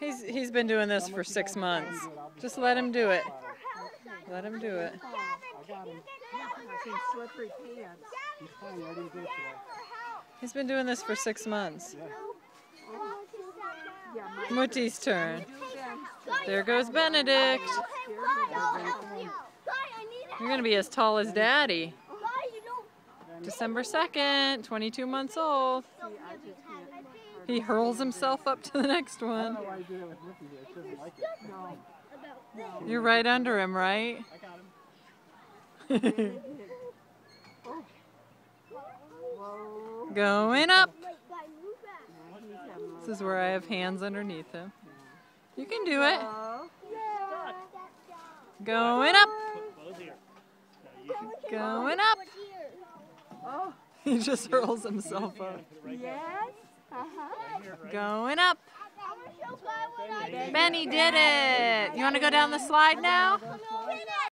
He's been doing this for 6 months. Just let him do it. Let him do it. I got him. I think slippery pants. He's fine. I didn't do it today. He's been doing this for 6 months. Yeah. Muti's turn. There goes Benedict. You're going to be as tall as Daddy. December 2nd, 22 months old. He hurls himself up to the next one. You're right under him, right? I got him. Going up. This is where I have hands underneath him. You can do it. Going up. Going up. Oh. He just hurls himself up. Yes. Going up. Benny did it. You want to go down the slide now?